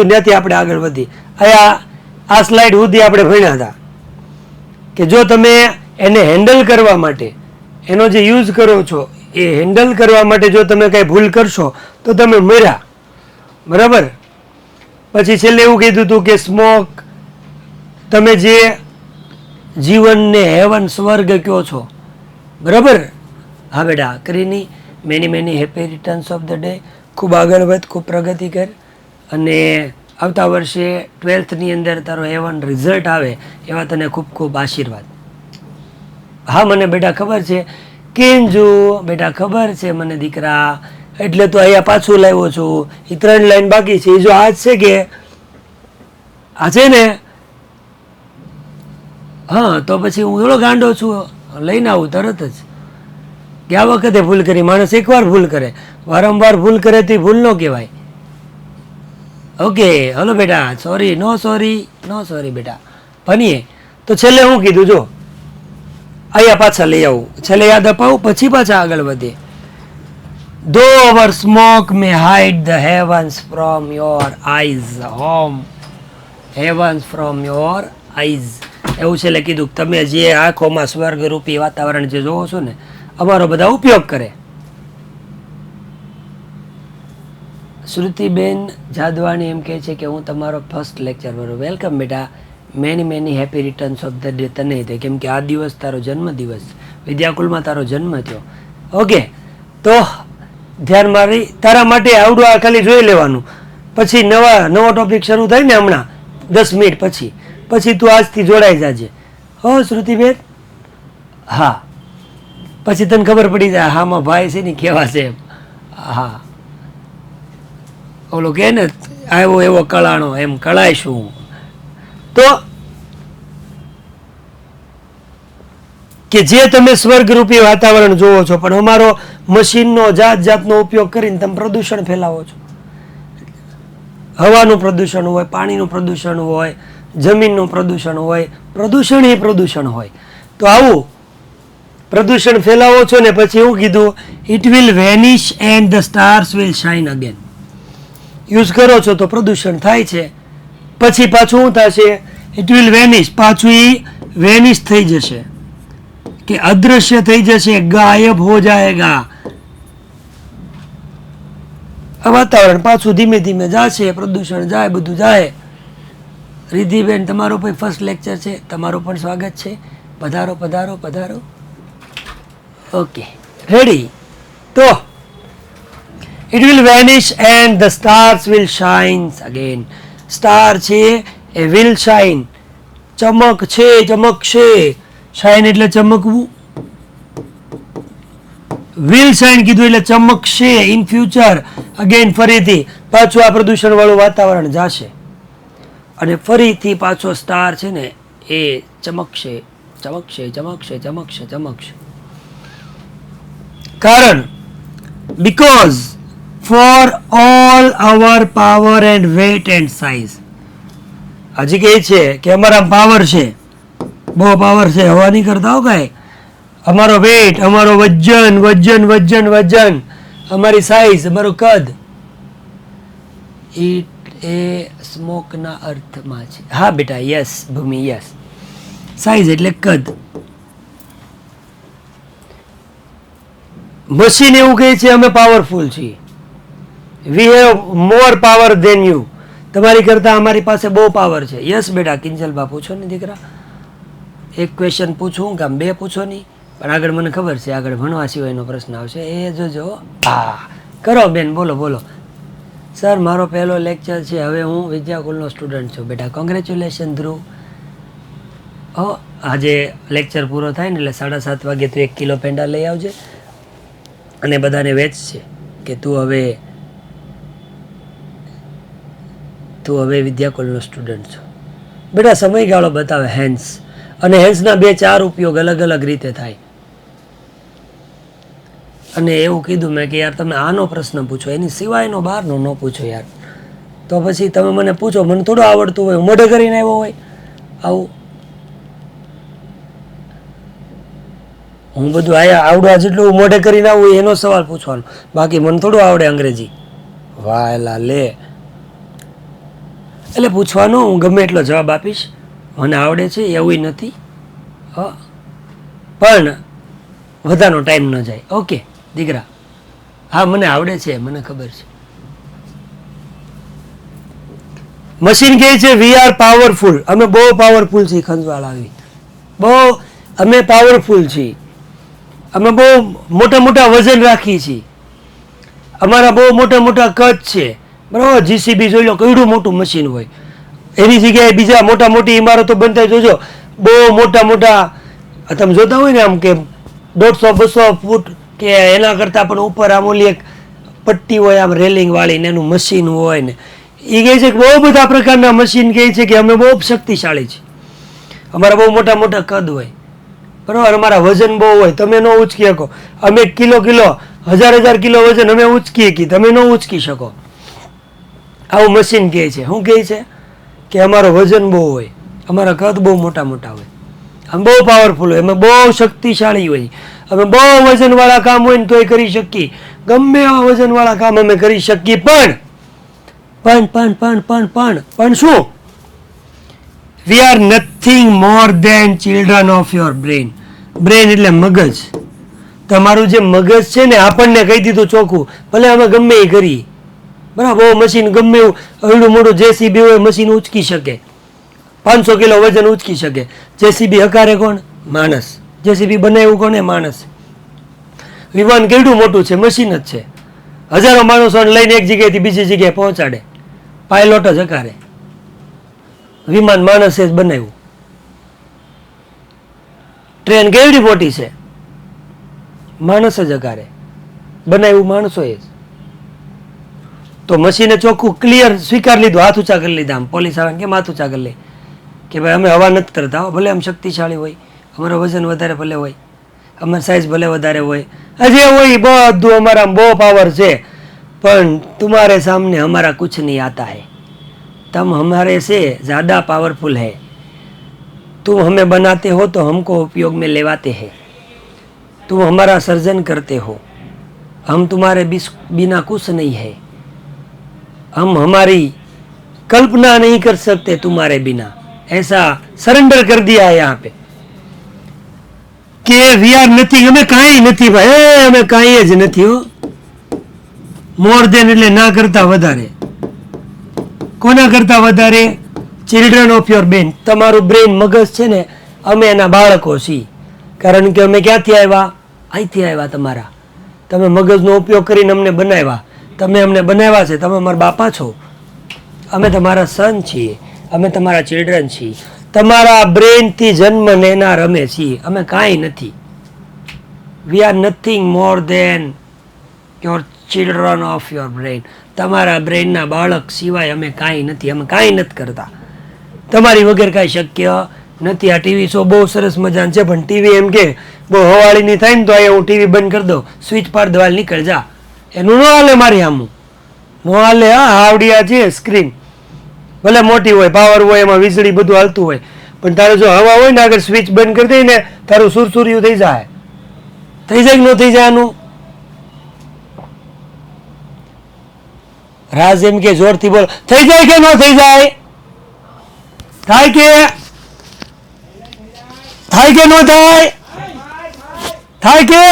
ત્યાંથી આપણે આગળ વધી. આ સ્લાઇડ સુધી આપણે ભણ્યા હતા કે જો તમે એને હેન્ડલ કરવા માટે એનો જે યુઝ કરો છો એ હેન્ડલ કરવા માટે જો તમે કઈ ભૂલ કરશો તો તમે મર્યા. બરાબર. પછી છેલ્લે એવું કીધું હતું કે સ્મોક, તમે જે જીવનને હેવન સ્વર્ગ કહો છો. બરાબર. હા બેટા કરીની many happy returns of the day. ખૂબ આગળ વધ, ખૂબ પ્રગતિ કર અને આવતા વર્ષે 12th અંદર તારો હેવન રિઝલ્ટ આવે એવા તને ખૂબ ખૂબ આશીર્વાદ. હા મને બેટા ખબર છે. કેંજુ બેટા ખબર છે મને દીકરા, એટલે તો અહીંયા પાછું લાવ્યો છું. એ 3 લાઈન બાકી છે. એ જો આજ છે કે આ છે ને, હા તો પછી હું થોડો ગાંડો છું, લઈને આવું તરત જ. ગયા વખતે ભૂલ કરી. માણસ એકવાર ભૂલ કરે, વારંવાર ભૂલ કરે તો ભૂલ ન કહેવાય. ઓકે હલો બેટા, સોરી નો સોરી બેટા. ભણીએ તો છેલ્લે હું કીધું જો અહીંયા પાછા લઈ આવું, છેલ્લે યાદ અપાવું પછી પાછા આગળ વધે. Though our smoke may hide the heavens from your eyes, heavens from your eyes. એવું છેલ્લે કીધું તમે જે આંખોમાં સ્વર્ગરૂપી વાતાવરણ જે જોવો છો ને, અમારો બધા ઉપયોગ કરે. શ્રુતિબેન જાદવાણી એમ કહે છે કે હું તમારો ફર્સ્ટ લેક્ચર ભરું. વેલકમ બેટા. Many happy returns of the day તને તે, કેમ કે આ દિવસ તારો જન્મદિવસ, વિદ્યાકુલમાં તારો જન્મ થયો. ઓકે તો ધ્યાન મારી તારા માટે આવડું આ ખાલી જોઈ લેવાનું. પછી નવો ટોપિક શરૂ થાય ને હમણાં 10 મિનિટ પછી તું આજથી જોડાઈ જાજે. હો શ્રુતિબેન. હા પછી તને ખબર પડી જાય હામાં ભાઈ છે ને કેવા છે એમ. હા ઓલો કે ને આવ્યો એવો કળાણો એમ કળાઈશું. તો કે જે તમે સ્વર્ગરૂપી વાતાવરણ જોવો છો, પણ અમારો મશીનનો જાતનો ઉપયોગ કરીને તમે પ્રદૂષણ ફેલાવો છો. હવાનું પ્રદૂષણ હોય, પાણીનું પ્રદૂષણ હોય, જમીનનું પ્રદૂષણ હોય, પ્રદૂષણ એ પ્રદૂષણ હોય. તો આવું પ્રદૂષણ ફેલાવો છો ને પછી એવું કીધું it will vanish and the stars will shine again. Use કરો છો તો પ્રદૂષણ થાય છે, પછી પાછું શું થશે? ઇટ વિલ વેનિશ, પાછું એ વેનિશ થઈ જશે કે અદૃશ્ય થઈ જશે, ગાયબ હો જાયેગા. વાતાવરણ પાછું ધીમે ધીમે જશે, પ્રદૂષણ જાય, બધું જાય. રિદ્ધિબેન તમારો પણ ફર્સ્ટ લેક્ચર છે, તમારું પણ સ્વાગત છે. પધારો પધારો પધારો. Okay ready. તો it will vanish and the stars will shine again. Star છે એ will shine, ચમક છે, ચમકશે. શાઇન એટલે ચમકવું, will shine કીધું એટલે ચમકશે ઇન ફ્યુચર. અગેન ફરીથી પાછું આ પ્રદૂષણ વાળું વાતાવરણ જશે અને ફરીથી પાછો સ્ટાર છે ને એ ચમકશે ચમકશે ચમકશે ચમકશે ચમકશે. કારણ because for all our power and weight and size. હજી કહે છે કે અમારા પાવર છે, બહુ પાવર છે, હવા નહીં કરતા હો કાંઈ. અમારો વેટ, અમારો વજન વજન વજન વજન, અમારી સાઈઝ, અમારું કદ, એ સ્મોકના અર્થમાં છે. હા બેટા યસ ભૂમિ યસ. સાઈઝ એટલે કદ. મશીન એવું કહે છે અમે પાવરફુલ છીએ. We have more power then you. તમારી કરતાં અમારી પાસે બહુ પાવર છે. યસ બેટા. કિંજલબા પૂછો ને દીકરા. એક ક્વેશ્ચન પૂછું કે આમ 2 પૂછો નહીં, પણ આગળ મને ખબર છે આગળ ભણવા સિવાયનો પ્રશ્ન આવશે એ જોજો. હા કરો બેન, બોલો બોલો. સર મારો પહેલો લેક્ચર છે, હવે હું વિદ્યાકુલનો સ્ટુડન્ટ છું. બેટા કોંગ્રેચ્યુલેશન ધ્રુવ. આજે લેક્ચર પૂરો થાય ને એટલે 7:30 વાગે તું 1 કિલો પેંડા લઈ આવજે અને બધાને વેચશે કે તું હવે વિદ્યાકુલનો સ્ટુડન્ટ છો. બેટા સમયગાળો બતાવે હેન્સ, અને હેન્સના 2-4 ઉપયોગ અલગ અલગ રીતે થાય. અને એવું કીધું મેં કે યાર તમે આનો પ્રશ્ન પૂછો, એની સિવાયનો બહારનો ન પૂછો યાર. તો પછી તમે મને પૂછો, મને થોડું આવડતું હોય, મોઢે કરીને આવ્યો હોય આવું. હું બધું આવડવા જેટલું મોઢે કરીને આવું એનો સવાલ પૂછવાનો, બાકી મને થોડું આવડે અંગ્રેજી. વાયલા લે. એટલે પૂછવાનું, હું ગમે એટલો જવાબ આપીશ, મને આવડે છે એવું નથી, પણ વધારનો ટાઈમ ન જાય. ઓકે દીકરા, હા મને આવડે છે, મને ખબર છે. મશીન કહે છે વી આર પાવરફુલ, અમે બહુ પાવરફુલ છીએ. ખંજવાળ આવી, બહુ અમે પાવરફુલ છીએ, અમે બહુ મોટા મોટા વજન રાખીએ છીએ, અમારા બહુ મોટા મોટા કદ છે, બરાબર. જીસીબી જોઈ લો, કેવડું મોટું મશીન હોય, એની જગ્યાએ બીજા મોટા મોટી ઇમારતો બનતા જોજો, બહુ મોટા મોટા તમે જોતા હોય ને આમ કે 150-200 ફૂટ કે એના કરતાં પણ ઉપર આમ ઓલી એક પટ્ટી હોય આમ રેલિંગ વાળી ને એનું મશીન હોય ને, એ કહે છે કે બહુ બધા પ્રકારના મશીન કહે છે કે અમે બહુ શક્તિશાળી છીએ, અમારા બહુ મોટા મોટા કદ હોય, બરાબર, અમારા વજન બહુ હોય, તમે ન ઉચકી શકો. અમે કિલો 1000 કિલો વજન અમે ઉચકીએ છીએ, તમે ન ઉચકી શકો. આવું મશીન કહે છે. શું કહે છે કે અમારો વજન બહુ હોય, અમારા કદ બહુ મોટા મોટા હોય, અમે બહુ પાવરફુલ હોય, અમે બહુ શક્તિશાળી હોય, અમે બહુ વજનવાળા કામ હોય ને તોય કરી શકીએ, ગમે એવા વજનવાળા કામ અમે કરી શકીએ. પણ શું? We are nothing more than children of your brain. Brain એટલે મગજ. તમારું જે મગજ છે ને, આપણને કહી દીધું ચોખ્ખું, ભલે અમે ગમે એ કરીએ, બરાબર. બહુ મશીન ગમે એવું અવડું મોટું જેસીબી હોય, મશીન ઉચકી શકે, 500 કિલો વજન ઉચકી શકે. જેસીબી હકારે કોણ? માણસ. જેસીબી બનાવ્યું કોને? માણસ. વિમાન કેવડું મોટું છે? મશીન જ છે. હજારો માણસોને લઈને એક જગ્યાએથી બીજી જગ્યાએ પહોંચાડે, પાયલોટ જ હકારે. વિમાન માણસે જ બનાવ્યું. ટ્રેન કેવડી મોટી છે? માણસ જ હકારે બનાવ્યું, માણસોએ જ. તો મશીને ચોખ્ખું ક્લિયર સ્વીકાર લીધું, હાથ ઊંચા કરી લીધા. આમ પોલીસ આવે કેમ હાથ ઊંચા કરી લે કે ભાઈ અમે હવા નથી કરતા, ભલે આમ શક્તિશાળી હોય, અમારો વજન વધારે ભલે હોય, અમારી સાઇઝ ભલે વધારે હોય, જે હોય બધું અમારા બહુ પાવર છે, પણ तुम्हारे सामने हमारा कुछ नहीं आता है, तुम हमारे से ज़्यादा पावरफुल है, तुम हमें बनाते हो तो हमको उपयोग में लेवाते हैं, तुम हमारा सर्जन करते हो, हम तुम्हारे बिना कुछ नहीं है, हम हमारी कल्पना नहीं कर सकते तुम्हारे बिना, ऐसा सरेंडर कर दिया है यहाँ पे કે વી આર નથિંગ, અમે કાંઈ નથી ભાઈ, અમે કાંઈ જ નથી. હો, મોર દેન એટલે ના કરતા વધારે. કોના કરતા વધારે? Children of your brain. તમારું બ્રેન મગજ છે ને, અમે એના બાળકો છીએ, કારણ કે અમે ક્યાંથી આવ્યા? અહીંથી આવ્યા તમારા. તમે મગજનો ઉપયોગ કરીને અમને બનાવ્યા, તમે અમને બનાવ્યા છે, તમે અમારા બાપા છો, અમે તમારા સન છીએ, અમે તમારા ચિલ્ડ્રન છીએ, તમારા બ્રેનથી જન્મ લેનાર અમે છીએ, અમે કાંઈ નથી. We are nothing more than your children of your brain. તમારા બ્રેનના બાળક સિવાય અમે કાંઈ નથી, અમે કાંઈ નથી કરતા. તમારી વગર કાંઈ શક્ય નથી. આ ટીવી શો બહુ સરસ મજાનો છે, પણ ટીવી એમ કે બહુ હવાળીની થાય ને તો અહીંયા હું ટીવી બંધ કરી દઉં, સ્વિચ પાડ દો, નીકળ જા. એનું ન હાલે મારી આમું, ન હાલે. હા, આવડિયા છે સ્ક્રીન, ભલે મોટી હોય, પાવર હોય, એમાં વીજળી બધું હાલતું હોય, પણ તારે જો હવા હોય ને આગળ સ્વિચ બંધ કરી દઈ ને, તારું સુરસુર્યું થઈ જાય. થઈ જાય કે ન થઈ જાય? આનું રાજ એમ કે જોરથી બોલ, થઈ જાય કે ન થઈ જાય? થાય કે થાય કે ન થાય? થાય કે?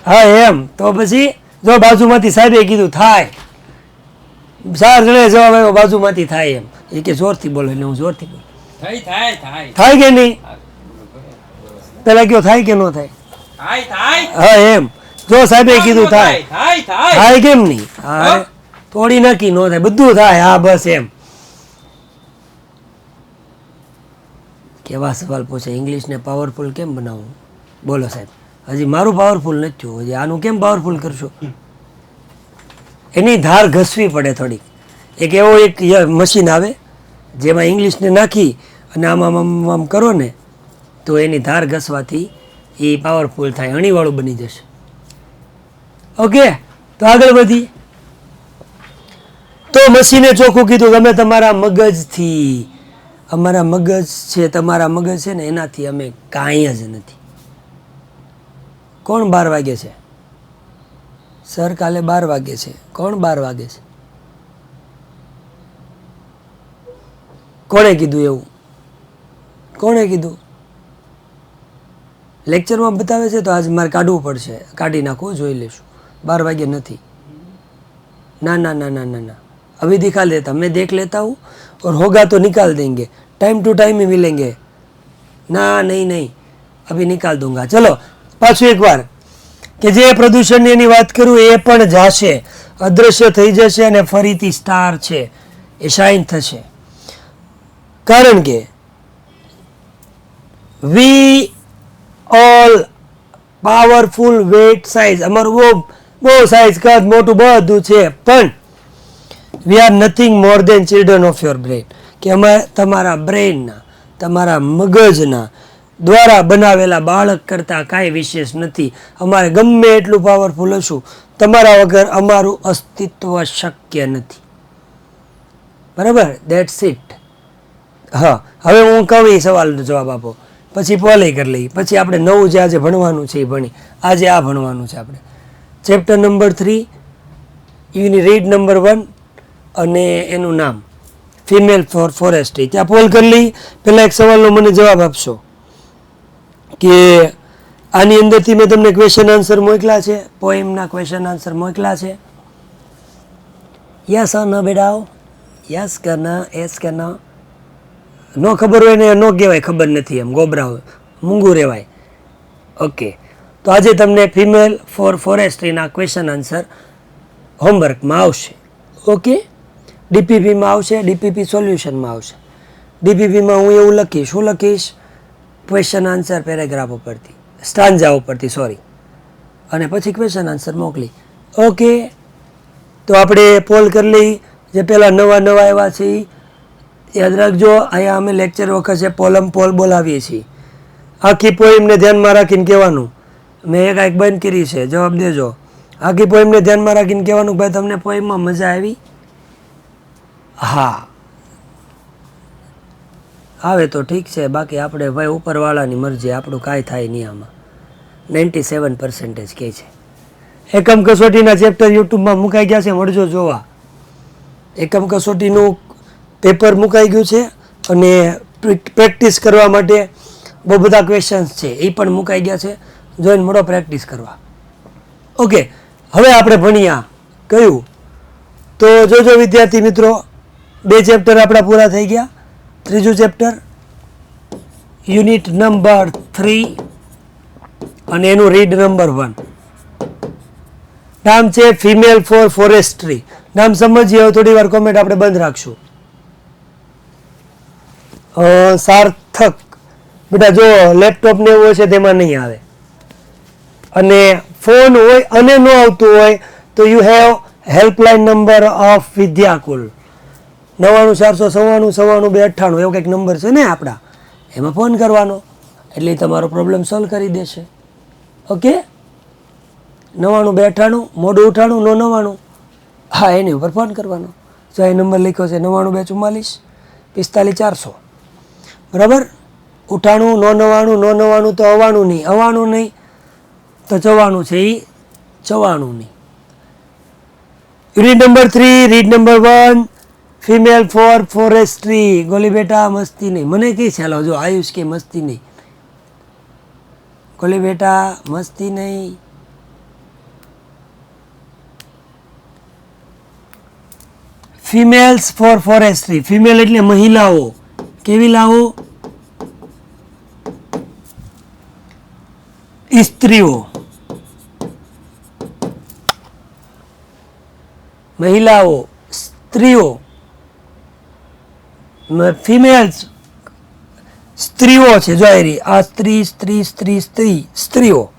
હા એમ. તો પછી જો બાજુમાંથી સાહેબે કીધું થાય, 4 જણે જવાબ આવ્યો બાજુમાંથી થાય એમ. એ કે જોરથી બોલો, એટલે હું જોરથી બોલું. થાય કે નહીં? પેલા કયો થાય કે ન થાય? હા એમ. જો સાહેબે કીધું થાય, થાય કેમ નહીં? હા, થોડી નક્કી ન થાય, બધું થાય. હા બસ એમ. કેવા સવાલ પૂછે, ઇંગ્લિશને પાવરફુલ કેમ બનાવવું? બોલો સાહેબ, હજી મારું પાવરફુલ નથી થયું, હજી આનું કેમ પાવરફુલ કરશો? એની ધાર ઘસવી પડે થોડીક. એક એવો એક મશીન આવે જેમાં ઇંગ્લિશને નાખી અને આમ આમ કરો ને તો એની ધાર ઘસવાથી એ પાવરફુલ થાય, અણીવાળું બની જશે. ઓકે, તો આગળ વધી. તો મશીને ચોખ્ખું કીધું, તમે તમારા મગજથી, અમારા મગજ છે, તમારા મગજ છે ને, એનાથી અમે કાંઈ જ નથી. કોણ 12 વાગે છે? સર કાલે 12 વાગે છે. કોણ 12 વાગે છે? કોણે કીધું એવું? કોણે કીધું? લેક્ચરમાં બતાવે છે તો આજ મારે કાઢવું પડશે, કાઢી નાખવું, જોઈ લેશું. 12 વાગે નથી. ना ना ना ना ना ना अभी दिखा देता, मैं देख लेता हूँ और होगा तो निकाल देंगे, टाइम टू टाइम ही मिलेंगे. ना नहीं नहीं अभी निकाल दूंगा. चलो पाछું એકવાર કે જે પ્રદૂષણની એની વાત કરું એ પણ જાશે, અદ્રશ્ય થઈ જશે અને ફરીથી સ્ટાર છે એ શાઇન થશે. કારણ કે we all powerful weight size, અમારું બહુ સાઇઝ કદ મોટું બધું છે, પણ we are nothing more than children of your brain, કે અમે તમારા બ્રેનના, તમારા મગજના દ્વારા બનાવેલા બાળક કરતાં કાંઈ વિશેષ નથી. અમારે ગમે એટલું પાવરફુલ હશું, તમારા વગર અમારું અસ્તિત્વ શક્ય નથી. બરાબર? That's it. હા, હવે હું કહું એ સવાલનો જવાબ આપો, પછી પોલે કરી લઈએ, પછી આપણે નવું જે આજે ભણવાનું છે એ ભણી. આજે આ ભણવાનું છે આપણે ચેપ્ટર નંબર 3, યુનિટ નંબર 1 અને એનું નામ ફિમેલ ફોરેસ્ટ્રી. ત્યાં પોલ કરી લઈ. પહેલાં એક સવાલનો મને જવાબ આપશો કે આની અંદરથી મેં તમને ક્વેશ્ચન આન્સર મોકલા છે, પોએમના ક્વેશ્ચન આન્સર મોકલા છે. યસ ન બેડાઓ? યસ કે ના? એસ કે ના? નો ખબર હોય ને નો કહેવાય ખબર નથી, એમ ગોબરાઓ મૂંગું રહેવાય. ઓકે, તો આજે તમને ફિમેલ ફોરેસ્ટ્રીના ક્વેશ્ચન આન્સર હોમવર્કમાં આવશે. ઓકે, ડીપીપીમાં આવશે, ડીપીપી સોલ્યુશનમાં આવશે. ડીપીપીમાં હું એવું લખીશ, શું લખીશ? ક્વેશ્ચન આન્સર પેરેગ્રાફ ઉપરથી, સ્ટાન્જા ઉપરથી, સોરી, અને પછી ક્વેશ્ચન આન્સર મોકલી. ઓકે, તો આપણે પોલ કરી લઈ. જે પહેલાં નવા આવ્યા છે યાદ રાખજો, અહીંયા અમે લેક્ચર વખતે પોલ બોલાવીએ છીએ. આખી પોઈમને ધ્યાનમાં રાખીને કહેવાનું, મેં એક બંધ કરી છે, જવાબ દેજો. આખી પોઈમને ધ્યાનમાં રાખીને કહેવાનું, ભાઈ તમને પોઈમમાં મજા આવી? હા આવે તો ઠીક છે, બાકી આપણે ભાઈ ઉપરવાળાની મરજી, આપણું કાંઈ થાય નહીં આમાં. 97% કહે છે. એકમ કસોટીના ચેપ્ટર યુટ્યુબમાં મુકાઈ ગયા છે, મળજો જોવા. એકમ કસોટીનું પેપર મુકાઈ ગયું છે અને પ્રેક્ટિસ કરવા માટે બહુ બધા ક્વેશ્ચન્સ છે એ પણ મુકાઈ ગયા છે, જોઈને મળો પ્રેક્ટિસ કરવા. ઓકે, હવે આપણે ભણ્યા કયું? તો જોજો વિદ્યાર્થી મિત્રો, 2 ચેપ્ટર આપણા પૂરા થઈ ગયા. ત્રીજું ચેપ્ટર યુનિટ નંબર 3 અને એનું રીડ નંબર 1. નામ છે ફિમેલ ફોરેસ્ટ્રી. નામ સમજીએ. હવે થોડી વાર કોમેન્ટ આપણે બંધ રાખશું. સાર્થક બેટા જો લેપટોપ ને એવું છે તેમાં નહીં આવે, અને ફોન હોય અને ન આવતું હોય તો you have helpline number of Vidyakul 9449999298 એવો કંઈક નંબર છે ને આપણા, એમાં ફોન કરવાનો એટલે તમારો પ્રોબ્લેમ સોલ્વ કરી દેશે. ઓકે, 999298 મોડું ઉઠાણું 99, હા એની ઉપર ફોન કરવાનો. જો એ નંબર લખ્યો છે 99244 45400. બરાબર? ઉઠાણું 999 તો આવવાનું નહીં તો જવાનું છે એ જવાનું નહીં. Unit number 3 read number 1 female forestry. ગોલી બેટા મસ્તી નહીં, મને કઈ ચાલો જો આયુષ કે મસ્તી નહીં. ગોલી બેટા મસ્તી નહીં. Females for forestry. ફિમેલ એટલે મહિલાઓ. કેવી લાવો? સ્ત્રીઓ. મહિલાઓ, સ્ત્રીઓ. ફિમેલ્સ સ્ત્રીઓ છે, જો આ સ્ત્રીઓ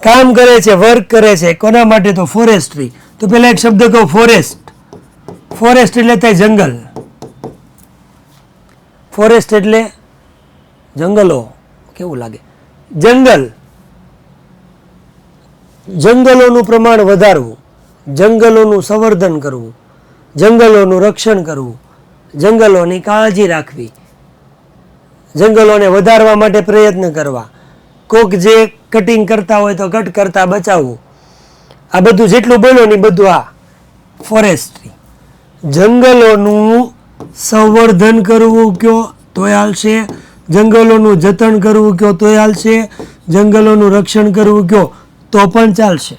કામ કરે છે, વર્ક કરે છે. કોના માટે? તો ફોરેસ્ટ્રી. તો પેલા એક શબ્દ કહો, ફોરેસ્ટ. ફોરેસ્ટ એટલે થાય જંગલ. ફોરેસ્ટ એટલે જંગલો. કેવું લાગે? જંગલ. જંગલોનું પ્રમાણ વધારવું, જંગલોનું સંવર્ધન કરવું, જંગલોનું રક્ષણ કરવું, જંગલોની કાળજી રાખવી, જંગલોને વધારવા માટે પ્રયત્ન કરવા, કોક જે કટિંગ કરતા હોય તો કટ કરતા બચાવવું. આ બધું જેટલું બોલો ને બધું આ ફોરેસ્ટ્રી. જંગલોનું સંવર્ધન કરવું કયો તોય હાલશે, જંગલોનું જતન કરવું કયો તોય હાલશે, જંગલોનું રક્ષણ કરવું કયો તો પણ ચાલશે.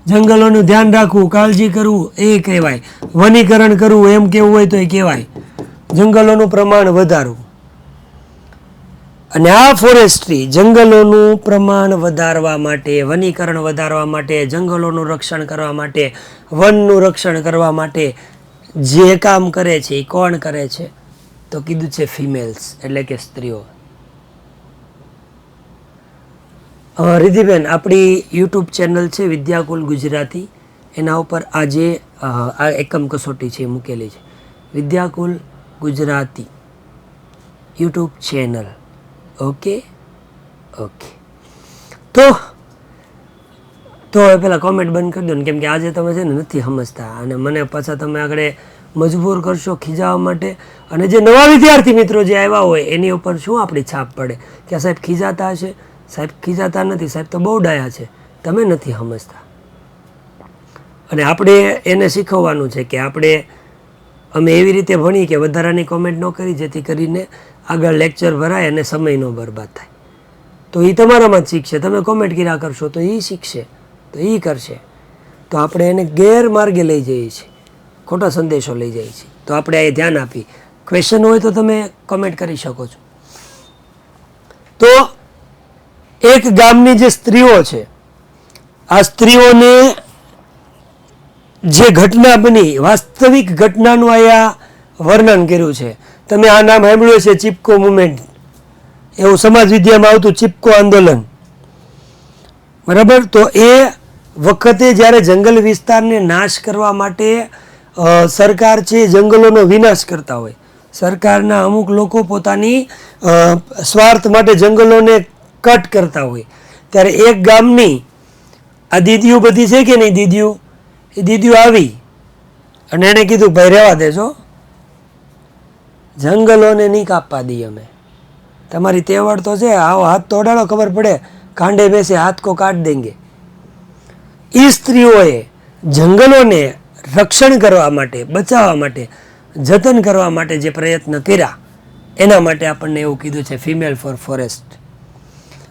જંગલોનું ધ્યાન રાખવું, કાળજી કરવું એ કહેવાય, વનીકરણ કરવું એમ કેવું હોય તો એ કહેવાય, જંગલોનું પ્રમાણ વધારવું. અને આ ફોરેસ્ટ્રી જંગલોનું પ્રમાણ વધારવા માટે, વનીકરણ વધારવા માટે, જંગલોનું રક્ષણ કરવા માટે, વનનું રક્ષણ કરવા માટે જે કામ કરે છે એ કોણ કરે છે? તો કીધું છે ફિમેલ્સ, એટલે કે સ્ત્રીઓ. રિધિબેન, આપણી યુટ્યુબ ચેનલ છે વિદ્યાકુલ ગુજરાતી, એના ઉપર આજે આ એકમ કસોટી છે મૂકેલી છે, Vidyakul Gujarati YouTube channel. Okay. તો હવે પેલા કોમેન્ટ બંધ કરી દો ને, કેમ કે આજે તમે છે ને નથી સમજતા અને મને પાછા તમે આગળ મજબૂર કરશો ખીજાવા માટે. અને જે નવા વિદ્યાર્થી મિત્રો જે આવ્યા હોય એની ઉપર શું આપણી છાપ પડે કે સાહેબ ખીજાતા હશે, સાહેબ ખીજાતા નથી, સાહેબ તો બહુ ડાયા છે, તમે નથી સમજતા. અને આપણે એને શીખવવાનું છે કે અમે એવી રીતે ભણી કે વધારાની કોમેન્ટ ન કરી જેથી કરીને આગળ લેક્ચર ભરાય અને સમય ન બરબાદ થાય. તો એ તમારામાં જ શીખશે. તમે કોમેન્ટ કર્યા કરશો તો એ શીખશે, તો એ કરશે. તો આપણે એને ગેરમાર્ગે લઈ જઈએ છીએ, ખોટા સંદેશો લઈ જઈએ છીએ. તો આપણે એ ધ્યાન આપી. ક્વેશ્ચન હોય તો તમે કોમેન્ટ કરી શકો છો. તો એક ગામની જે સ્ત્રીઓ છે, આ સ્ત્રીઓને જે ઘટના બની, વાસ્તવિક ઘટનાનું અહીંયા વર્ણન કર્યું છે. તમે આ નામ સાંભળ્યું છે, ચિપકો મુવમેન્ટ, એવું સમાજ વિદ્યામાં આવતું, ચિપકો આંદોલન, બરાબર? તો એ વખતે જ્યારે જંગલ વિસ્તારને નાશ કરવા માટે સરકાર છે જંગલોનો વિનાશ કરતા હોય, સરકારના અમુક લોકો પોતાની સ્વાર્થ માટે જંગલોને કટ કરતા હોય, ત્યારે એક ગામની આ દીદીઓ બધી છે કે નહીં, એ દીદીઓ આવી અને એણે કીધું ભાઈ રહેવા દેજો, જંગલોને નહીં કાપવા દઈએ અમે, તમારી તેવડ તો છે, આવો હાથ તો અડાડો ખબર પડે, કાંડે બેસે હાથ કો કાટ દેંગે. એ સ્ત્રીઓએ જંગલોને રક્ષણ કરવા માટે, બચાવવા માટે, જતન કરવા માટે જે પ્રયત્ન કર્યા એના માટે આપણને એવું કીધું છે ફિમેલ ફોર ફોરેસ્ટ.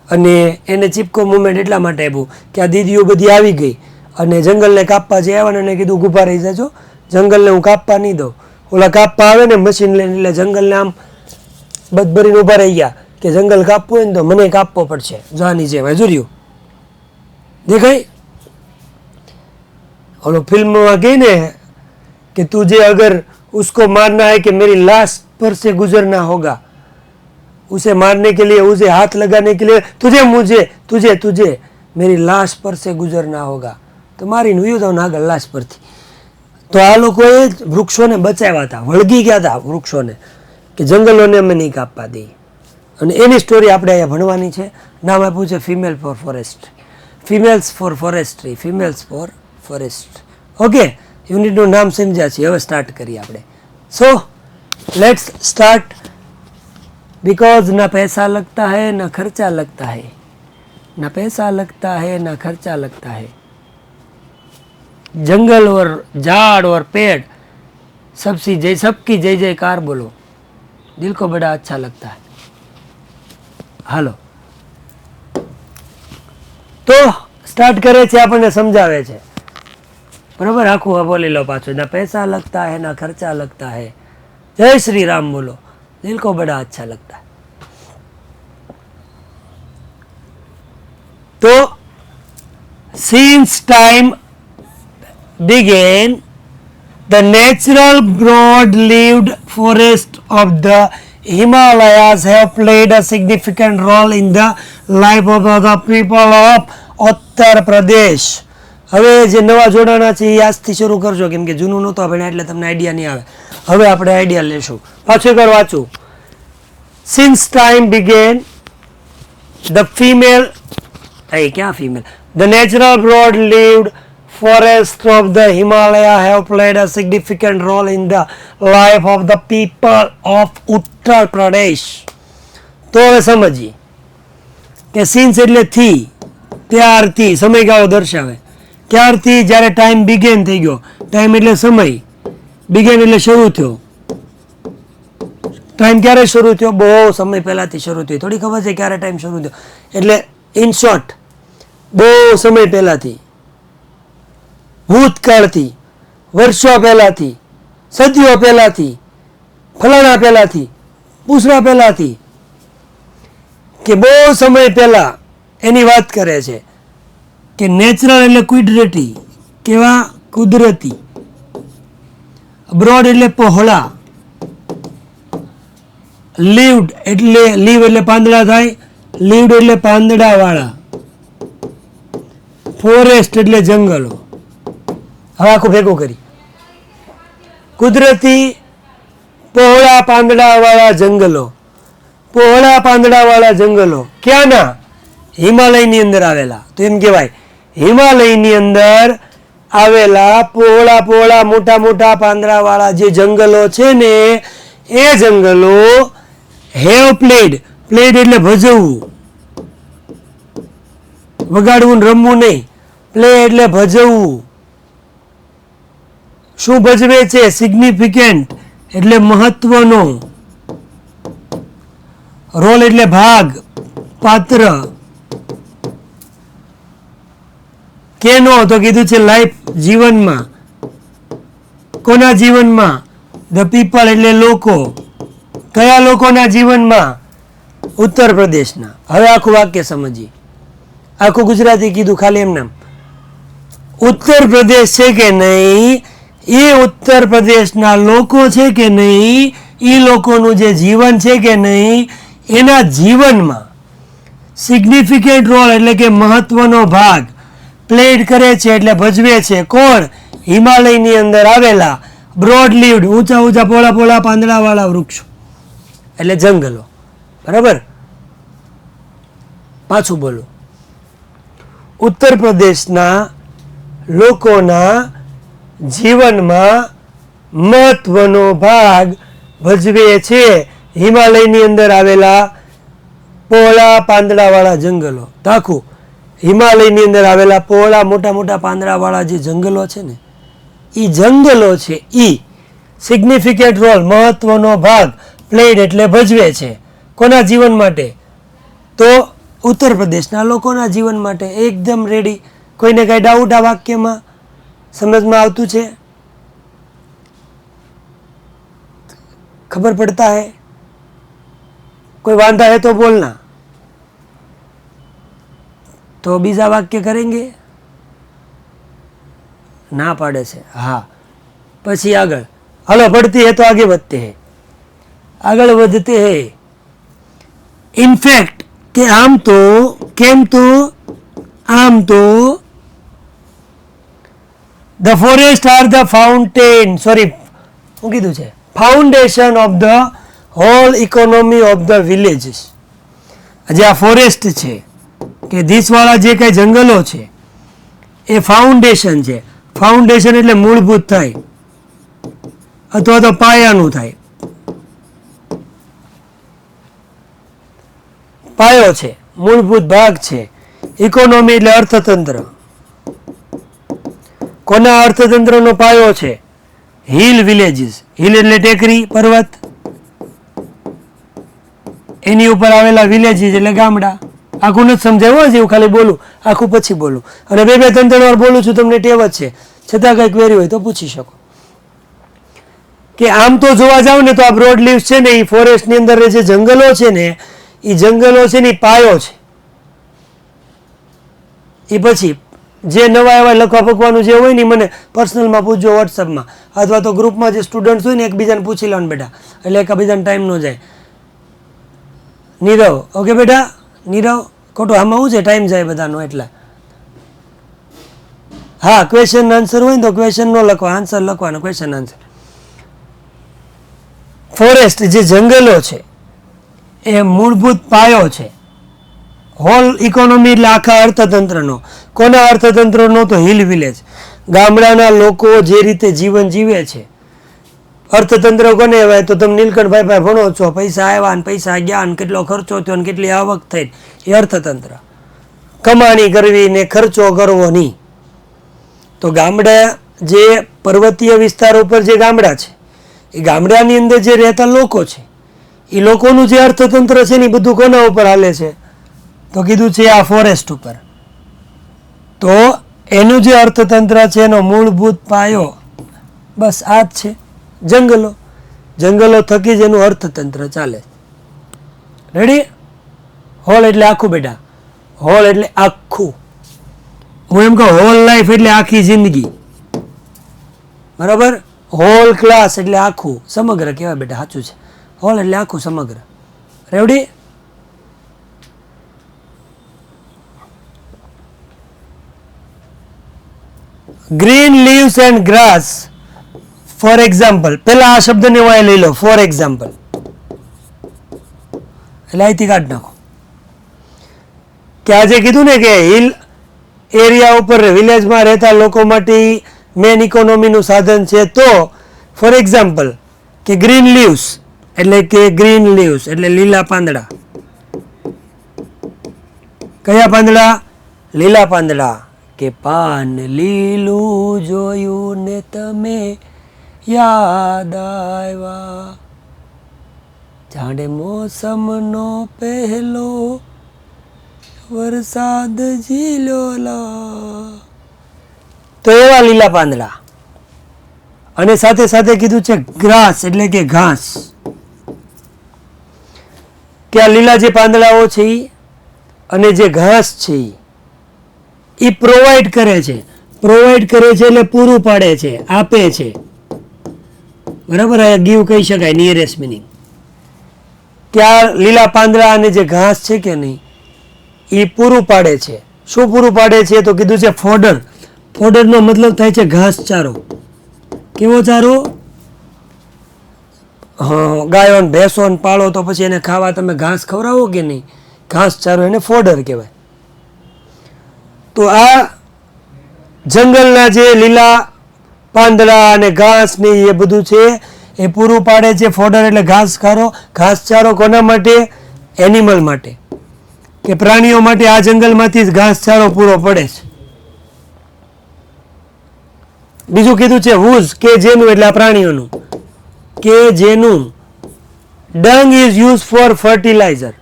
અને એને ચિપકો મુવમેન્ટ એટલા માટે આપ્યું કે આ દીદીઓ બધી આવી ગઈ અને જંગલને કાપવા જે આવ્યા એને કીધું ઊભા રહી જજો, જંગલને હું કાપવા નહીં દઉં. ઓલા કાપવા આવે ને મશીન લઈને, એટલે જંગલને આમ બદભરીને ઊભા રહી ગયા કે જંગલ કાપવું હોય ને તો મને કાપવો પડશે. જોવાની જેમ જોર્યું દેખાય ઓલો ફિલ્મમાં કહે ને कि तुझे अगर उसको मारना है कि मेरी लाश पर से गुजरना होगा, उसे मारने के लिए, उसे हाथ लगाने के लिए तुझे मुझे तुझे तुझे मेरी लाश पर से गुजरना होगा. तो मारीને વયું જાવ આગળ લાશ પરથી. તો આ લોકોએ વૃક્ષોને બચાવ્યા હતા, વળગી ગયા હતા વૃક્ષોને કે જંગલોને અમે નહીં કાપવા દઈએ. અને એની સ્ટોરી આપણે અહીંયા ભણવાની છે. નામ આપ્યું છે female for forest, females for forestry, females for forest. Okay, યુનિટનું નામ સમજ્યા છે. હવે સ્ટાર્ટ કરીએ આપણે. So let's start. बिकॉज ना पैसा लगता है ना खर्चा लगता है, ना पैसा लगता है ना खर्चा लगता है. जंगल और झाड़ और पेड़ सबकी जय जयकार बोलो, दिल को बड़ा अच्छा लगता है. હાલો તો સ્ટાર્ટ કરે છે, આપણને સમજાવે છે, બરાબર? આખું બોલી લો પાછું. ના પૈસા लगता है ना खर्चा लगता है, जय श्री राम बोलो, दिल को बड़ा अच्छा लगता है. तो since time began, the natural broad-leaved forest of the Himalayas have played a significant role in the life of the people of Uttar Pradesh. હવે જે નવા જોડાણા છે એ આજથી શરૂ કરજો, કેમ કે જૂનું નહોતું આપણે એટલે તમને આઈડિયા નહીં આવે. હવે આપણે આઈડિયા લેશું. પાછું એકવાર વાંચું. Since time began, the female, ક્યાં female? The natural broad-leaved forests of the Himalaya have played a significant role in the life of the people of Uttar Pradesh. તો હવે સમજીએ કે સિન્સ એટલે થી, ત્યારથી, સમયગાળો દર્શાવે. ક્યારથી? જ્યારે ટાઈમ બિગેન થઈ ગયો. ટાઈમ એટલે સમય, બિગેન એટલે શરૂ થયો, ટાઈમ ક્યારે શરૂ થયો? બહુ સમય પહેલાંથી શરૂ થયો. થોડી ખબર છે ક્યારે ટાઈમ શરૂ થયો? એટલે ઇન શોર્ટ બહુ સમય પહેલાંથી, ભૂતકાળથી, વર્ષો પહેલાંથી, સદીઓ પહેલાંથી, ફલાણા પહેલાંથી, પૂછડા પહેલાંથી, કે બહુ સમય પહેલાં એની વાત કરે છે કે નેચરલ એટલે કુદરતી, કેવા? કુદરતી. બ્રોડ એટલે પહોળા, લીવ્ડ એટલે લીવ એટલે પાંદડા થાય, લીવ્ડ એટલે પાંદડા વાળા, ફોરેસ્ટ એટલે જંગલો. હવે આખું ભેગું કરી, કુદરતી પહોળા પાંદડા વાળા જંગલો, પહોળા પાંદડા વાળા જંગલો ક્યાંના? હિમાલયની અંદર આવેલા. તો એમ કહેવાય હિમાલયની અંદર આવેલા પહોળા પહોળા મોટા મોટા પાંદડા વાળા જે જંગલો છે ને, એ જંગલો હેવ પ્લેડ, પ્લેડ એટલે ભજવવું, વગાડવું ને રમવું નહીં, પ્લે એટલે ભજવવું. શું ભજવે છે? સિગ્નિફિકન્ટ એટલે મહત્વનો, રોલ એટલે ભાગ, પાત્ર. કેનો? તો કીધું છે લાઈફ, જીવનમાં. કોના જીવનમાં? ધ પીપલ એટલે લોકો. કયા લોકોના જીવનમાં? ઉત્તર પ્રદેશના. હવે આખું વાક્ય સમજીએ. આખું ગુજરાતી કીધું ખાલી એમ નામ. ઉત્તર પ્રદેશ છે કે નહીં, એ ઉત્તર પ્રદેશના લોકો છે કે નહીં, એ લોકોનું જે જીવન છે કે નહીં, એના જીવનમાં સિગ્નિફિકન્ટ રોલ એટલે કે મહત્વનો ભાગ પ્લેડ કરે છે એટલે ભજવે છે. કોણ? હિમાલયની અંદર આવેલા બ્રોડ લીવ્ડ, ઊંચા ઊંચા પોળા પોળા પાંદડા વાળા વૃક્ષો એટલે જંગલો. બરાબર? પાછું બોલું. ઉત્તર પ્રદેશના લોકોના જીવનમાં મહત્વનો ભાગ ભજવે છે હિમાલયની અંદર આવેલા પહોળા પાંદડા વાળા જંગલો. તાકું હિમાલયની અંદર આવેલા પહોળા મોટા મોટા પાંદડા વાળા જે જંગલો છે ને, એ જંગલો છે, એ સિગ્નિફિકન્ટ રોલ, મહત્વનો ભાગ પ્લેડ એટલે ભજવે છે. કોના જીવન માટે? તો ઉત્તર પ્રદેશના લોકોના જીવન માટે. એકદમ રેડી. કોઈને કઈ ડાઉટ આ વાક્યમાં? સમજમાં આવતું છે? खबर पड़ता है? कोई वांधा है तो बोलना, तो बीजा वाक्य करेंगे. ना पाड़े से हाँ. પછી આગળ હલો, પડતી है तो आगे बढ़ते हैं, આગળ વધते हैं. ઇનફેક્ટ કે આમ તો, કેમ તો, આમ તો the forest are the fountain, sorry શું કીધું છે, foundation of the whole economy of the villages. જે આ ફોરેસ્ટ છે કે ધીસવાળા જે કઈ જંગલો છે એ ફાઉન્ડેશન છે. ફાઉન્ડેશન એટલે મૂળભૂત થાય અથવા તો પાયાનું થાય. પાયો છે, મૂળભૂત ભાગ છે. ઇકોનોમી એટલે અર્થતંત્ર. કોના અર્થતંત્રનો પાયો છે? Hill villages. હિલ એટલે ટેકરી, પર્વત, એની ઉપર આવેલા વિલેજીસ એટલે ગામડા. આખું નથી સમજાયું જેવું, ખાલી બોલું આખું પછી બોલું, અને બે ત્રણ વાર બોલું છું, તમને ટેવ જ છે. છતાં કઈ ક્વેરી હોય તો પૂછી શકો. કે આમ તો જોવા જાવ ને તો આ બ્રોડ લીવ્સ છે ને, એ ફોરેસ્ટની અંદર જે જંગલો છે ને, એ જંગલો છે ને પાયો છે. એ પછી જે નવા એવા લખવા પકવાનું જે હોય ને મને પર્સનલમાં પૂછજો, વોટ્સઅપમાં અથવા તો ગ્રુપમાં જે સ્ટુડન્ટ હોય ને એકબીજાને પૂછી લેવાનું બેટા, એટલે એકબીજાને ટાઈમ ન જાય. નીરવ, ઓકે બેટા? નીરવ, ખોટું આમાં શું છે, ટાઈમ જાય બધાનો એટલે. હા, ક્વેશ્ચન આન્સર હોય ને તો ક્વેશ્ચન નો લખવા, આન્સર લખવાનો, ક્વેશ્ચન આન્સર. ફોરેસ્ટ જે જંગલો છે એ મૂળભૂત પાયો છે હોલ ઇકોનોમી એટલે આખા અર્થતંત્રનો. કોના અર્થતંત્રનો? તો હિલ વિલેજ, ગામડાના લોકો જે રીતે જીવન જીવે છે. અર્થતંત્ર કોને કહેવાય? તો તમે નીલકંઠભાઈ પાસે ભણો છો, પૈસા આવ્યા ને પૈસા ગયા ને કેટલો ખર્ચો થયો ને કેટલી આવક થઈ, એ અર્થતંત્ર. કમાણી કરવી ને ખર્ચો કરવો નહીં. તો ગામડા જે પર્વતીય વિસ્તારો પર જે ગામડા છે, એ ગામડાની અંદર જે રહેતા લોકો છે એ લોકોનું જે અર્થતંત્ર છે ને એ બધું કોના ઉપર હાલે છે? તો કીધું છે આ ફોરેસ્ટ ઉપર. તો એનું જે અર્થતંત્ર છે એનો મૂળભૂત પાયો બસ આ જ છે, જંગલો. જંગલો થકી જ એનું અર્થતંત્ર ચાલે. રેડી? હોલ એટલે આખું બેટા, હોલ એટલે આખું. હું એમ કહું હોલ લાઈફ એટલે આખી જિંદગી, બરાબર? હોલ ક્લાસ એટલે આખું, સમગ્ર કહેવાય બેટા, સાચું છે. હોલ એટલે આખું, સમગ્ર. રેવડી? Green leaves and grass, for example. પેલા આ શબ્દને હું લઈ લો, ફોર એક્ઝામ્પલ, એટલે અહીંથી કાઢી નાખો. કે આજે કીધું ને કે હિલ એરિયા ઉપર વિલેજમાં રહેતા લોકો માટે મેન ઇકોનોમીનું સાધન છે. તો ફોર એક્ઝામ્પલ કે ગ્રીન લીવ્સ એટલે કે ગ્રીન લીવ્સ એટલે લીલા પાંદડા. કયા પાંદડા? લીલા પાંદડા. કે પાન લીલું જોયું ને તમે યાદ આવ્યા, જાણે મોસમનો પહેલો વરસાદ ઝીલોલા. તો એવા લીલા પાંદડા. અને સાથે સાથે કીધું છે ગ્રાસ એટલે કે ઘાસ. કે આ લીલા જે પાંદડાઓ છે અને જે ઘાસ છે એ પ્રોવાઈડ કરે છે. પ્રોવાઈડ કરે છે એટલે પૂરું પાડે છે, આપે છે, બરાબર? ગીવ કહી શકાય, નિયરેસ્ટ મિનિંગ. કે આ લીલા પાંદડા અને જે ઘાસ છે કે નહીં એ પૂરું પાડે છે. શું પૂરું પાડે છે? તો કીધું છે ફોડર. ફોડરનો મતલબ થાય છે ઘાસચારો. કેવો ચારો? હા, ગાયો ને ભેંસો ને પાળો તો પછી એને ખાવા તમે ઘાસ ખવડાવો કે નહીં, ઘાસચારો, એને ફોડર કહેવાય. તો આ જંગલના જે લીલા પાંદડા અને ઘાસ ને એ બધું છે એ પૂરું પાડે છે. ફોડર એટલે ઘાસચારો. કોના માટે? એનિમલ માટે, કે પ્રાણીઓ માટે. આ જંગલમાંથી જ ઘાસચારો પૂરો પડે છે. બીજું કીધું છે વૂઝ, કે જેનું, એટલે આ પ્રાણીઓનું, કે જેનું. ડંગ ઇઝ યુઝ ફોર ફર્ટિલાઇઝર.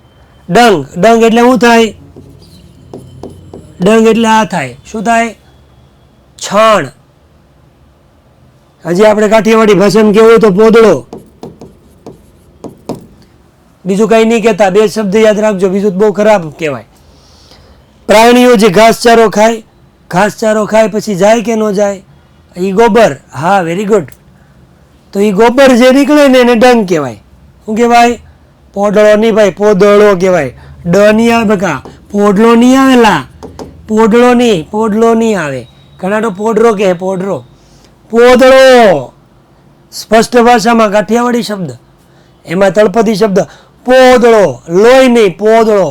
ડંગ એટલે શું થાય? ડંગ એટલે આ થાય, શું થાય? છાણ. હજી આપણે કાઠિયાવાડી ભાષામાં કેવું હોય તો પોદળો. બીજું કઈ નહીં કહેતા, બે શબ્દ યાદ રાખજો, બીજું બહુ ખરાબ કહેવાય. પ્રાણીઓ જે ઘાસચારો ખાય પછી જાય કે ન જાય? એ ગોબર. હા, વેરી ગુડ. તો એ ગોબર જે નીકળે ને એને ડંગ કહેવાય. શું કહેવાય? પોદળો નહીં ભાઈ, પોદળો કહેવાય. ડ નહીં આવે બકા, પોદળો નહીં આવેલા, પોદળો નહીં આવે. ઘણા તો પોડરો કહે, પોદળો. સ્પષ્ટ ભાષામાં કાઠિયાવાડી શબ્દ, એમાં તળપદી શબ્દ. પોદળો, લોહી નહીં, પોદળો.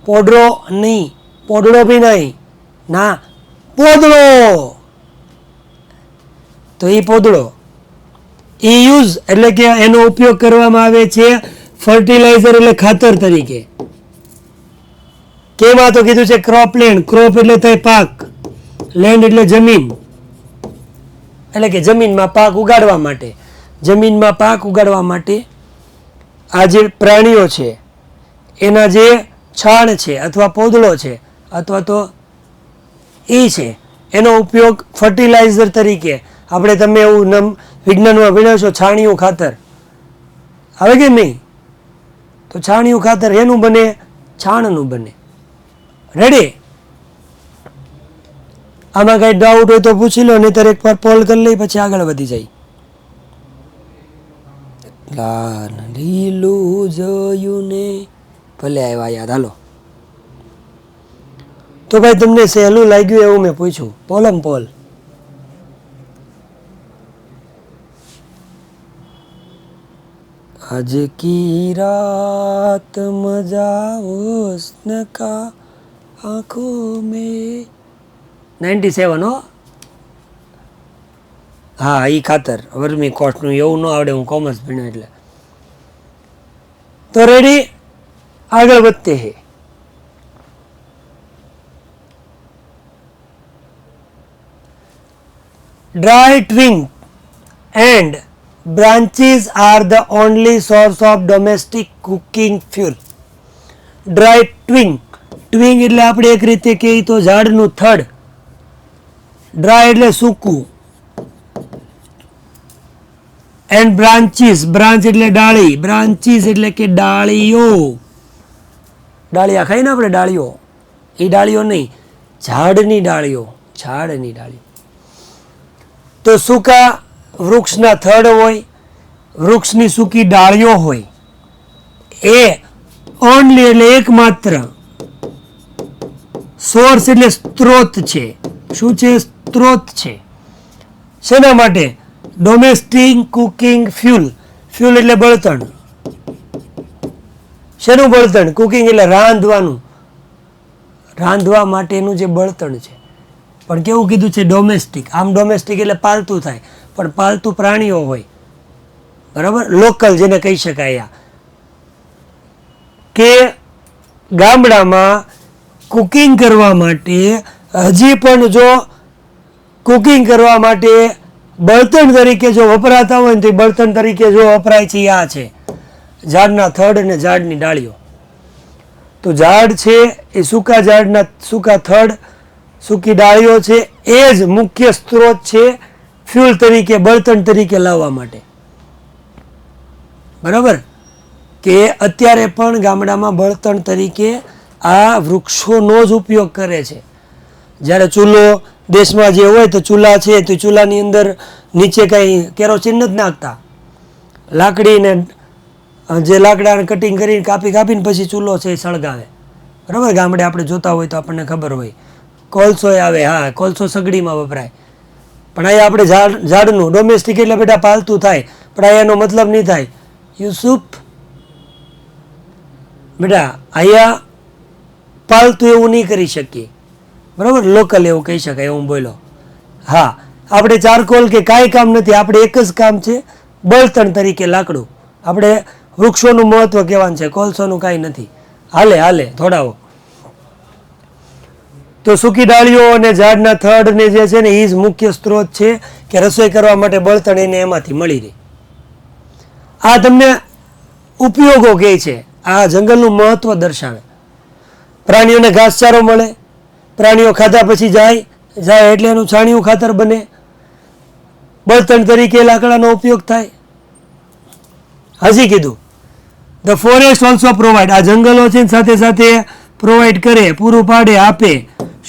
પોડરો નહીં, પોદળો બી નહીં, ના, પોદળો. તો એ પોદળો એ યુઝ એટલે કે એનો ઉપયોગ કરવામાં આવે છે ફર્ટિલાઇઝર એટલે ખાતર તરીકે. કેમાં? તો કીધું છે ક્રોપલેન્ડ. ક્રોપ એટલે થાય પાક, લેન્ડ એટલે જમીન, એટલે કે જમીનમાં પાક ઉગાડવા માટે. જમીનમાં પાક ઉગાડવા માટે આ જે પ્રાણીઓ છે એના જે છાણ છે અથવા પોદળો છે અથવા તો એ છે એનો ઉપયોગ ફર્ટિલાઇઝર તરીકે. આપણે તમે એવું વિજ્ઞાનમાં ભણ્યો છો, છાણિયું ખાતર આવે કે નહીં? તો છાણિયું ખાતર એનું બને, છાણનું બને. રેડી? આમાં કઈ ડાઉટ હોય તો પૂછી લો, નહીતર એક વાર પોલ કરી લઈ પછી આગળ વધી જાય. લાલ લીલું જોયું ને ભલે આવ્યા યાદ. હાલો, તો ભાઈ તમને સહેલું લાગ્યું એવું મેં પૂછ્યું. પોલ. आज की रात मजा हुस्न का आंखों में. 97 હો. હા, એ ખાતર વર્મી કોસ્ટનું એવું ન આવડે, હું કોમર્સ ભણ્યો એટલે. તો રેડી, આગળ વધતે હે. dry twig and branches are the only source of domestic cooking fuel. Dry twig, twig એટલે આપણે એક રીતે કહીએ તો ઝાડનું થડ, ડ્રાય એટલે સૂકું, એન્ડ બ્રાન્ચીસ, બ્રાન્ચ એટલે ડાળી, બ્રાન્ચીસ એટલે કે ડાળીઓ, ડાળિયા ખાઈ ને આપણે ડાળીઓ, એ ડાળીઓ નહીં, ઝાડની ડાળીઓ, ઝાડની ડાળીઓ. તો સૂકા વૃક્ષના થડ હોય, વૃક્ષની સૂકી ડાળીઓ હોય, એ ઓનલી એટલે એકમાત્ર, સોર્સ એટલે સ્ત્રોત છે. શું છે? સ્ત્રોત છે. શેના માટે? Domestic cooking fuel. ફ્યુલ એટલે બળતણ. શેનું બળતણ? કુકિંગ એટલે રાંધવાનું, રાંધવા માટેનું જે બળતણ છે. પણ કેવું કીધું છે? ડોમેસ્ટિક. આમ ડોમેસ્ટિક એટલે પાલતું થાય, પણ પાલતુ પ્રાણીઓ હોય, બરાબર, લોકલ જેને કહી શકાય. કે ગામડામાં કુકિંગ કરવા માટે હજી પણ જો કુકિંગ કરવા માટે બળતણ તરીકે જો વપરાતા હોય ને તો બળતણ તરીકે જો વપરાય છે આ છે ઝાડના થડ અને ઝાડની ડાળીઓ. તો ઝાડ છે એ સૂકા ઝાડના સૂકા થડ, સૂકી ડાળીઓ છે, એ જ મુખ્ય સ્ત્રોત છે ફ્યુલ તરીકે, બળતણ તરીકે લાવવા માટે. બરાબર? કે અત્યારે પણ ગામડામાં બળતણ તરીકે આ વૃક્ષોનો જ ઉપયોગ કરે છે. જ્યારે ચૂલો દેશમાં જે હોય તો ચૂલા છે તો ચૂલાની અંદર નીચે કાંઈ કેરોસીન નથી નાખતા, લાકડીને જે લાકડાને કટિંગ કરીને કાપીને પછી ચૂલો છે એ સળગાવે. બરાબર? ગામડે આપણે જોતા હોય તો આપણને ખબર હોય. કોલસો આવે, હા, કોલસો સગડીમાં વપરાય. પણ અહીંયા આપણે ઝાડનું ડોમેસ્ટિક એટલે બેટા પાલતું થાય, પણ અહીંયાનો મતલબ નહીં થાય યુસુફ બેટા, અહીંયા પાલતું એવું નહીં કરી શકીએ. બરાબર? લોકલ એવું કહી શકાય, હું બોલો. હા, આપણે ચારકોલ કે કાંઈ કામ નથી, આપણે એક જ કામ છે, બળતણ તરીકે લાકડું. આપણે વૃક્ષોનું મહત્વ કહેવાનું છે, કોલસોનું કાંઈ નથી. હાલે હાલે થોડાઓ. તો સૂકી ડાળીઓ અને ઝાડના થડને જે છે ને એ જ મુખ્ય સ્ત્રોત છે કે રસોઈ કરવા માટે બળતણ એને એમાંથી મળી રહે. આ તમને ઉપયોગો કહે છે, આ જંગલનું મહત્વ દર્શાવે. પ્રાણીઓને ઘાસચારો મળે, પ્રાણીઓ ખાધા પછી જાય એટલે એનું છાણિયું ખાતર બને, બળતણ તરીકે લાકડાનો ઉપયોગ થાય. હજી કીધું ધ ફોરેસ્ટ ઓલ્સો પ્રોવાઈડ, આ જંગલો છે સાથે સાથે પ્રોવાઈડ કરે, પૂરું પાડે, આપે.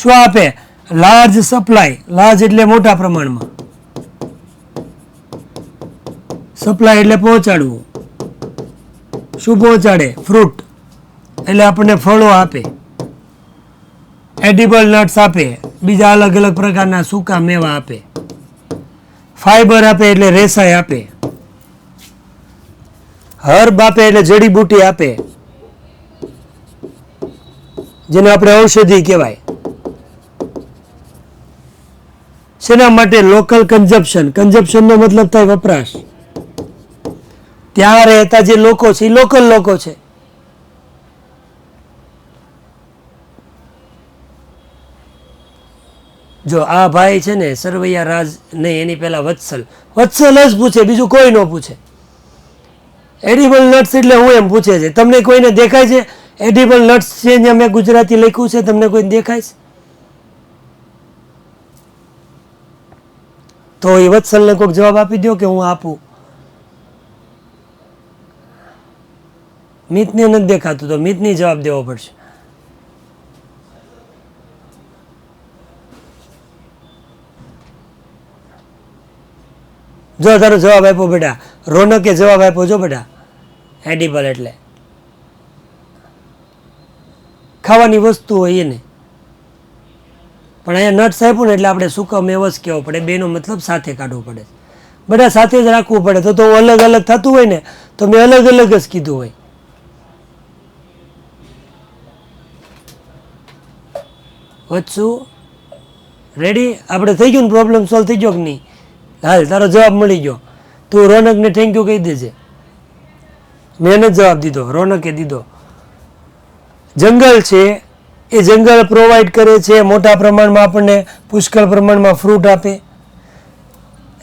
શું આપે? Large supply. લાર્જ એટલે મોટા પ્રમાણમાં, સપ્લાય એટલે પહોંચાડવું. શું પહોંચાડે? ફ્રૂટ એટલે આપણને ફળો આપે, એડિબલ નટ્સ આપે, બીજા અલગ અલગ પ્રકારના સૂકા મેવા આપે, ફાઈબર આપે એટલે રેસાઈ આપે, હર્બ આપે એટલે જડીબુટી આપે, જેને આપણે ઔષધિ કહેવાય. શેના માટે? Local consumption. કન્ઝપ્શનનો મતલબ થાય વપરાશ. ત્યાં રહેતા જે લોકો છે એ લોકલ લોકો છે. જો આ ભાઈ છે ને સરવૈયા રાજ નહીં, એની પહેલા વત્સલ જ પૂછે, બીજું કોઈ ન પૂછે. એડિબલ નટ્સ એટલે હું એમ પૂછે છે. તમને કોઈને દેખાય છે એડિબલ નટ્સ છે અહીંયા મેં ગુજરાતી લખ્યું છે? તમને કોઈ દેખાય છે? તો એ વત્સલને કોઈક જવાબ આપી દો કે હું આપું. મિતને નથી દેખાતું તો મિતને જવાબ દેવો પડશે. જો તારો જવાબ આપ્યો બેટા, રોનકે જવાબ આપ્યો. જો બેટા, એડિબલ એટલે ખાવાની વસ્તુ હોય એને. પણ અહીંયા નટ્સ આપ્યું ને એટલે આપણે સૂકા મેવો જ કહેવો પડે, બેનો મતલબ સાથે કાઢવો પડે. બધા સાથે જ રાખવું પડે. તો અલગ અલગ થતું હોય ને તો મેં અલગ અલગ જ કીધું હોય. વચ્ચું રેડી? આપણે થઈ ગયું ને? પ્રોબ્લેમ સોલ્વ થઈ ગયો કે નહીં? હાલ, તારો જવાબ મળી ગયો. તું રોનકને થેન્ક યુ કહી દેજે. મેં જ જવાબ દીધો, રોનકે દીધો. જંગલ છે એ જંગલ પ્રોવાઈડ કરે છે મોટા પ્રમાણમાં, આપણને પુષ્કળ પ્રમાણમાં ફ્રૂટ આપે,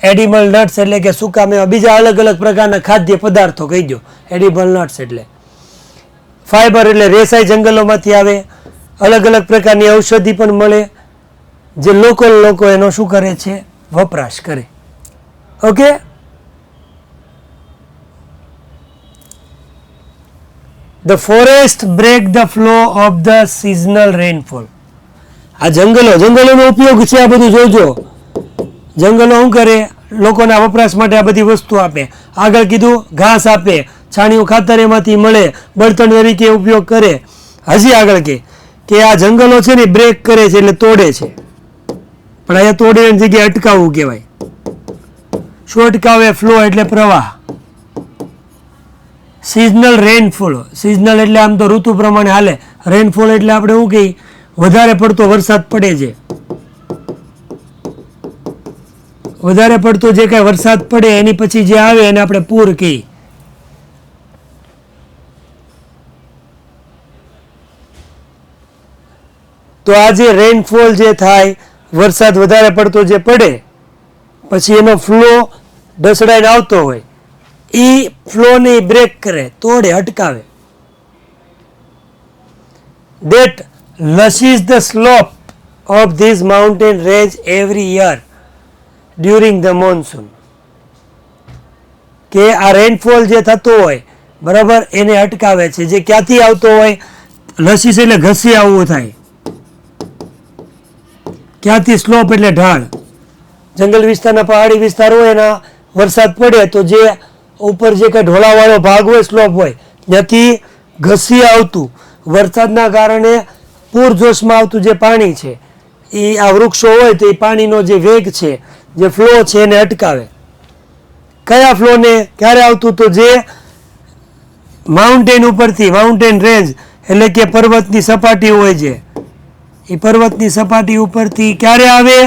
એડિબલ નટ્સ એટલે કે સૂકા મેવા, બીજા અલગ અલગ પ્રકારના ખાદ્ય પદાર્થો કહી દો. એડિબલ નટ્સ એટલે ફાઈબર એટલે રેસાઈ જંગલોમાંથી આવે, અલગ અલગ પ્રકારની ઔષધિ પણ મળે, જે લોકો એનો શું કરે છે, વપરાશ કરે. Okay, the forest break the flow of the seasonal rainfall. આ જંગલોનો ઉપયોગ છે. આ બધું જોજો, જંગલો શું કરે, લોકોના વપરાશ માટે આ બધી વસ્તુ આપે. આગળ કીધું ઘાસ આપે, છાણિયું ખાતર એમાંથી મળે, બળતણ તરીકે ઉપયોગ કરે. હજી આગળ કે આ જંગલો છે ને બ્રેક કરે છે એટલે તોડે છે, પણ અહીંયા તોડવાની જગ્યાએ અટકાવવું કહેવાય. શું અટકાવે? ફ્લો એટલે પ્રવાહ. સિઝનલ રેનફોલ, સિઝનલ એટલે આમ તો ઋતુ પ્રમાણે હાલે. રેનફોલ એટલે આપણે શું કહીએ, વધારે પડતો વરસાદ પડે છે, વધારે પડતો જે કાંઈ વરસાદ પડે એની પછી જે આવે એને આપણે પૂર કહીએ. તો આ જે રેનફોલ જે થાય, વરસાદ વધારે પડતો જે પડે પછી એનો ફ્લો ઢસડાઈને આવતો હોય, એ ફ્લોને બ્રેક કરે, તોડે, અટકાવે. That lushes the slope of this mountain range every year during the monsoon. કે આ રેનફોલ જે થતો હોય બરાબર એને અટકાવે છે. જે ક્યાંથી આવતો હોય, લસીસ એટલે ઘસી આવવું થાય, ક્યાંથી સ્લોપ એટલે ઢાળ. જંગલ વિસ્તારના પહાડી વિસ્તાર હોય એના વરસાદ પડે તો જે ઉપર જે કંઈ ઢોળાવાળો ભાગ હોય, સ્લોપ હોય, ત્યાંથી ઘસી આવતું વરસાદના કારણે પૂરજોશમાં આવતું જે પાણી છે એ આ વૃક્ષો હોય તો એ પાણીનો જે વેગ છે, જે ફ્લો છે એને અટકાવે. કયા ફ્લોને? ક્યારે આવતું? તો જે માઉન્ટેન ઉપરથી, માઉન્ટેન રેન્જ એટલે કે પર્વતની સપાટી હોય છે, એ પર્વતની સપાટી ઉપરથી ક્યારે આવે?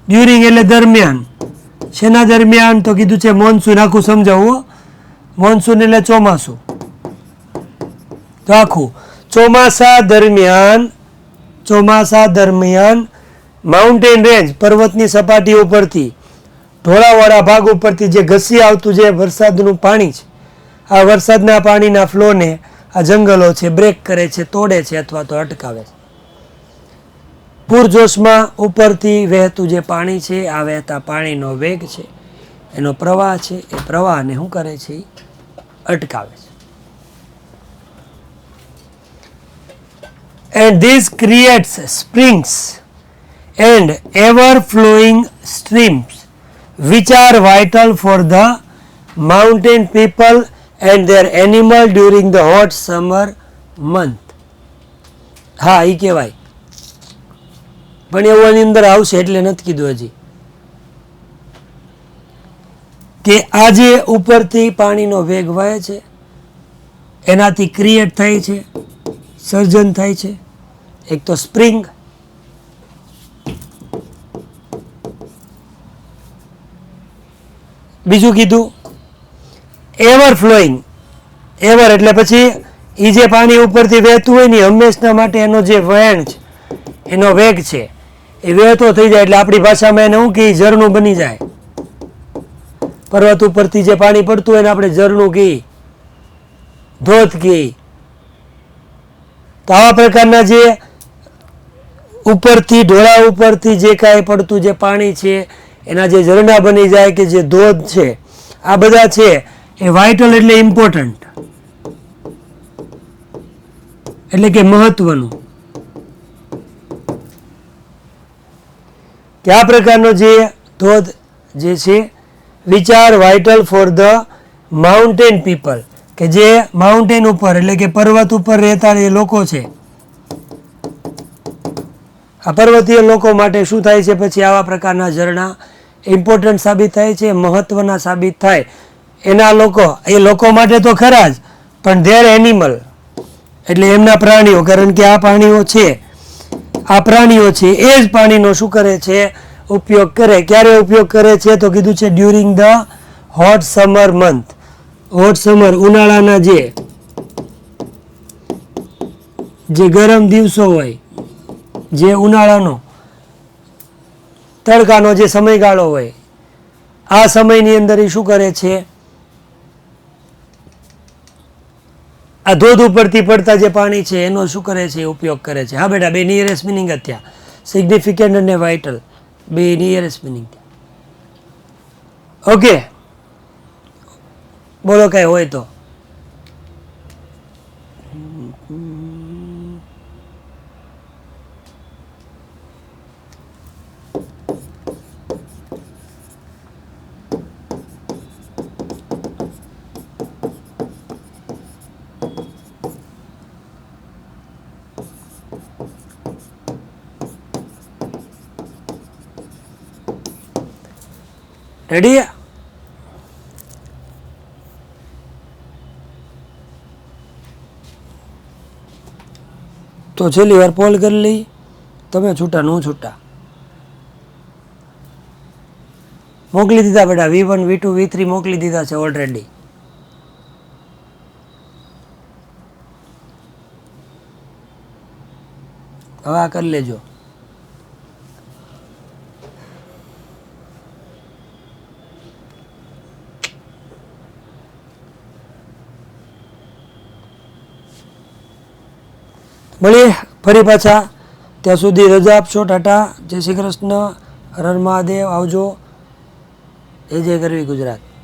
ડ્યુરિંગ એટલે દરમિયાન. શેના દરમિયાન? તો કીધું છે મોન્સૂન. આખું સમજાવું. મોન્સૂન એટલે ચોમાસું. તો આખું ચોમાસા દરમિયાન માઉન્ટેન રેન્જ, પર્વતની સપાટી ઉપરથી, ઢોળાવાળા ભાગ ઉપરથી જે ઘસી આવતું જે વરસાદનું પાણી છે, આ વરસાદના પાણીના ફ્લોને આ જંગલો છે બ્રેક કરે છે, તોડે છે અથવા તો અટકાવે છે. પૂરજોશમાં ઉપરથી વહેતું જે પાણી છે, આ વહેતા પાણીનો વેગ છે, એનો પ્રવાહ છે, એ પ્રવાહને શું કરે છે? અટકાવે છે. And this creates springs and ever-flowing streams which are vital for the mountain people and their animal during the hot summer month. હા, એ કહેવાય, પણ એવું એની અંદર આવશે એટલે નથી કીધું હજી. કે આ જે ઉપરથી પાણીનો વેગ વહે છે એનાથી ક્રિએટ થાય છે, સર્જન થાય છે. એક તો સ્પ્રિંગ, બીજું કીધું એવર ફ્લોઈંગ. એવર એટલે પછી એ જે પાણી ઉપરથી વહેતું હોય ને હંમેશના માટે એનો જે વહેણ છે, એનો વેગ છે, એ વહેતો થઈ જાય એટલે આપણી ભાષામાં એને શું કહીએ? ઝરણું બની જાય. પર્વત ઉપરથી જે પાણી પડતું હોય એને આપણે ઝરણું કહીએ, ધોધ કહીએ. તો આવા પ્રકારના જે ઉપરથી, ઢોળા ઉપરથી જે કાંઈ પડતું જે પાણી છે એના જે ઝરણા બની જાય કે જે ધોધ છે, આ બધા છે એ વાઇટલ એટલે ઇમ્પોર્ટન્ટ, એટલે કે મહત્વનું. કે આ પ્રકારનો જે ધોધ જે છે, વિચાર vital for the mountain people, કે જે માઉન્ટેન ઉપર એટલે કે પર્વત ઉપર રહેતા જે લોકો છે, આ પર્વતીય લોકો માટે શું થાય છે? પછી આવા પ્રકારના ઝરણા ઇમ્પોર્ટન્ટ સાબિત થાય છે, મહત્વના સાબિત થાય. એના લોકો, એ લોકો માટે તો ખરા જ, પણ ધેર એનિમલ એટલે એમના પ્રાણીઓ, કારણ કે આ પ્રાણીઓ છે, આ પ્રાણીઓ છે એ જ પાણીનો શું કરે છે? ઉપયોગ કરે. ક્યારે ઉપયોગ કરે છે? તો કીધું છે during the hot summer month. Hot summer ઉનાળાના જે ગરમ દિવસો હોય, જે ઉનાળાનો તડકાનો જે સમયગાળો હોય, આ સમયની અંદર એ શું કરે છે, આ ધોધ ઉપરથી પડતા જે પાણી છે એનો શું કરે છે, એ ઉપયોગ કરે છે. હા બેટા, બે નિયરેસ્ટ મિનિંગ જ થયા, સિગ્નિફિકન્ટ અને વાઇટલ, બે નિયરેસ્ટ મિનિંગ. ઓકે, બોલો કઈ હોય તો. રેડી? તો છેલ્લી વાર પોલ કરી લઈ, તમે છૂટા નું છૂટા મોકલી દીધા બેટા. V1 V2 V3 મોકલી દીધા છે ઓલરેડી. હવે આ કરી લેજો. મળીએ ફરી પાછા, ત્યાં સુધી રજા આપશો. ટાટા, જય શ્રી કૃષ્ણ, હર હર મહાદેવ, આવજો. જય જય ગરવી ગુજરાત.